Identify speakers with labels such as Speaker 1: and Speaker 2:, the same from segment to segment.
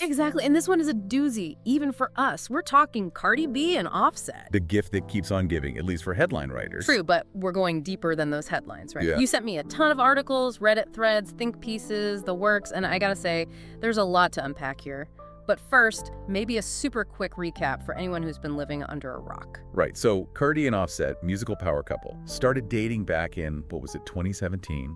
Speaker 1: Exactly, and this one is a doozy, even for us. We're talking Cardi B and Offset.
Speaker 2: The gift that keeps on giving, at least for headline writers.
Speaker 1: True, but we're going deeper than those headlines, right?
Speaker 2: Yeah.
Speaker 1: You sent me a ton of articles, Reddit threads, think pieces, the works, and I gotta say, there's a lot to unpack here. But first, maybe a super quick recap for anyone who's been living under a rock.
Speaker 2: Right, so Cardi and Offset, musical power couple, started dating back in, 2017?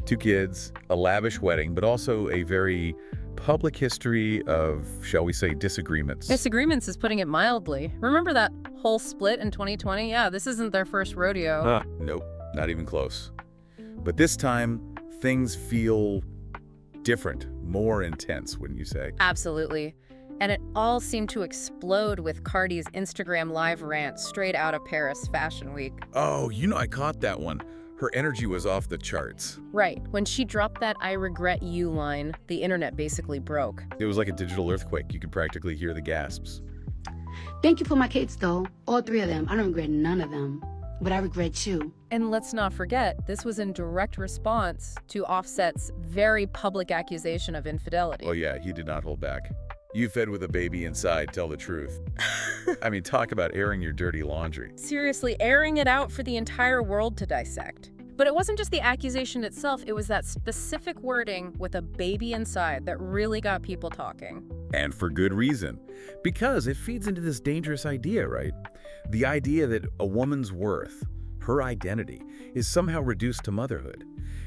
Speaker 2: 2 kids, a lavish wedding, but also a very public history of, shall we say, disagreements.
Speaker 1: Disagreements is putting it mildly. Remember that whole split in 2020? Yeah, this isn't their first rodeo.
Speaker 2: Nope, not even close. But this time, things feel different, more intense, wouldn't you say?
Speaker 1: Absolutely. And it all seemed to explode with Cardi's Instagram live rant straight out of Paris Fashion Week.
Speaker 2: Oh, I caught that one. Her energy was off the charts.
Speaker 1: Right. When she dropped that "I regret you" line, the internet basically broke.
Speaker 2: It was like a digital earthquake. You could practically hear the gasps.
Speaker 3: Thank you for my kids, though. All 3 of them. I don't regret none of them. But I regret you.
Speaker 1: And let's not forget, this was in direct response to Offset's very public accusation of infidelity.
Speaker 2: Oh yeah, he did not hold back. You fed with a baby inside, tell the truth. I mean, talk about airing your dirty laundry.
Speaker 1: Seriously, airing it out for the entire world to dissect. But it wasn't just the accusation itself, it was that specific wording with a baby inside that really got people talking.
Speaker 2: And for good reason. Because it feeds into this dangerous idea, right? The idea that a woman's worth, her identity, is somehow reduced to motherhood.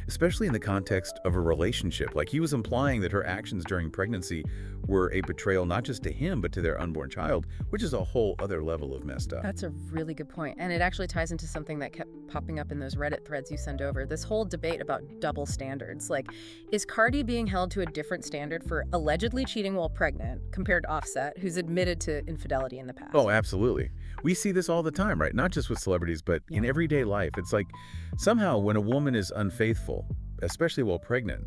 Speaker 2: Especially in the context of a relationship. Like he was implying that her actions during pregnancy were a betrayal not just to him, but to their unborn child, which is a whole other level of messed up.
Speaker 1: That's a really good point. And it actually ties into something that kept popping up in those Reddit threads you send over. This whole debate about double standards. Like, is Cardi being held to a different standard for allegedly cheating while pregnant compared to Offset, who's admitted to infidelity in the past?
Speaker 2: Oh, absolutely. We see this all the time, right? Not just with celebrities, but in everyday life. It's like somehow when a woman is unfaithful, especially while pregnant,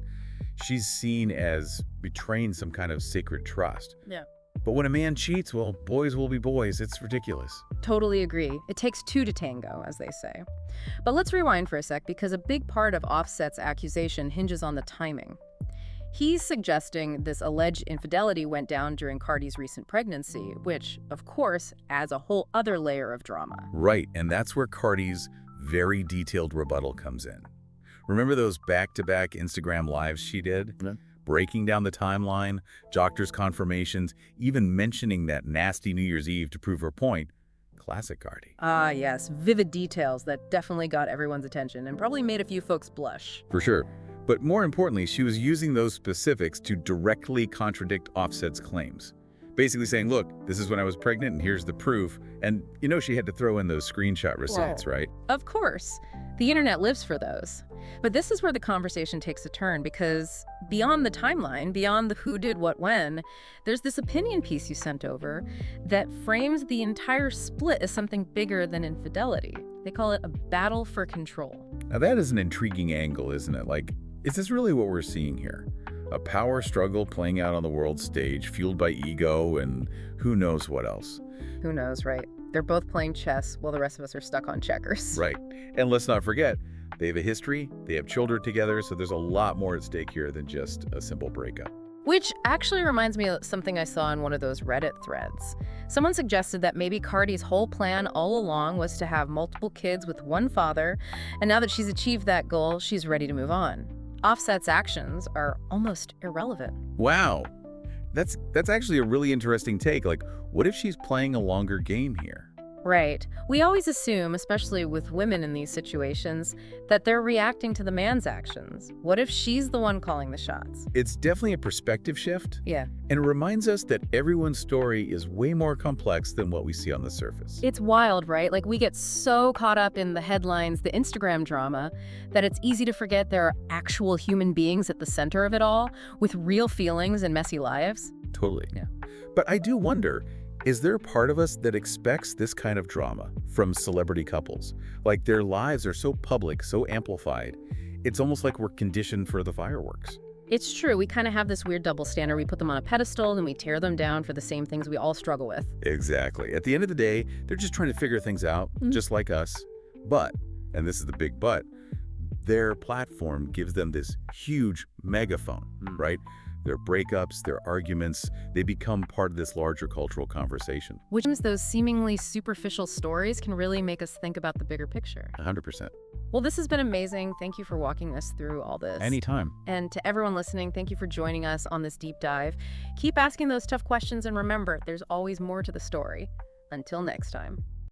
Speaker 2: she's seen as betraying some kind of sacred trust.
Speaker 1: Yeah.
Speaker 2: But when a man cheats, well, boys will be boys. It's ridiculous.
Speaker 1: Totally agree. It takes 2 to tango, as they say. But let's rewind for a sec, because a big part of Offset's accusation hinges on the timing. He's suggesting this alleged infidelity went down during Cardi's recent pregnancy, which, of course, adds a whole other layer of drama.
Speaker 2: Right, and that's where Cardi's very detailed rebuttal comes in. Remember those back-to-back Instagram lives she did? Breaking down the timeline, doctor's confirmations, even mentioning that nasty New Year's Eve to prove her point. Classic Cardi.
Speaker 1: Ah, yes, vivid details that definitely got everyone's attention and probably made a few folks blush.
Speaker 2: For sure. But more importantly, she was using those specifics to directly contradict Offset's claims. Basically saying, look, this is when I was pregnant and here's the proof. And she had to throw in those screenshot receipts, right?
Speaker 1: Of course. The internet lives for those. But this is where the conversation takes a turn, because beyond the timeline, beyond the who did what when, there's this opinion piece you sent over that frames the entire split as something bigger than infidelity. They call it a battle for control.
Speaker 2: Now that is an intriguing angle, isn't it? Like, is this really what we're seeing here? A power struggle playing out on the world stage, fueled by ego and who knows what else.
Speaker 1: Who knows, right? They're both playing chess while the rest of us are stuck on checkers.
Speaker 2: Right. And let's not forget, they have a history, they have children together, so there's a lot more at stake here than just a simple breakup.
Speaker 1: Which actually reminds me of something I saw in one of those Reddit threads. Someone suggested that maybe Cardi's whole plan all along was to have multiple kids with one father, and now that she's achieved that goal, she's ready to move on. Offset's actions are almost irrelevant.
Speaker 2: Wow. That's actually a really interesting take. Like, what if she's playing a longer game here?
Speaker 1: Right. We always assume, especially with women in these situations, that they're reacting to the man's actions. What if she's the one calling the shots?
Speaker 2: It's definitely a perspective shift.
Speaker 1: Yeah.
Speaker 2: And it reminds us that everyone's story is way more complex than what we see on the surface.
Speaker 1: It's wild, right? Like, we get so caught up in the headlines, the Instagram drama, that it's easy to forget there are actual human beings at the center of it all, with real feelings and messy lives.
Speaker 2: Totally.
Speaker 1: Yeah.
Speaker 2: But I do wonder, is there a part of us that expects this kind of drama from celebrity couples? Like, their lives are so public, so amplified, it's almost like we're conditioned for the fireworks.
Speaker 1: It's true. We kind of have this weird double standard. We put them on a pedestal and we tear them down for the same things we all struggle with.
Speaker 2: Exactly. At the end of the day, they're just trying to figure things out, just like us. But, and this is the big but, their platform gives them this huge megaphone, right? Their breakups, their arguments, they become part of this larger cultural conversation.
Speaker 1: Which means those seemingly superficial stories can really make us think about the bigger picture.
Speaker 2: 100%.
Speaker 1: Well, this has been amazing. Thank you for walking us through all this.
Speaker 2: Anytime.
Speaker 1: And to everyone listening, thank you for joining us on this deep dive. Keep asking those tough questions, and remember, there's always more to the story. Until next time.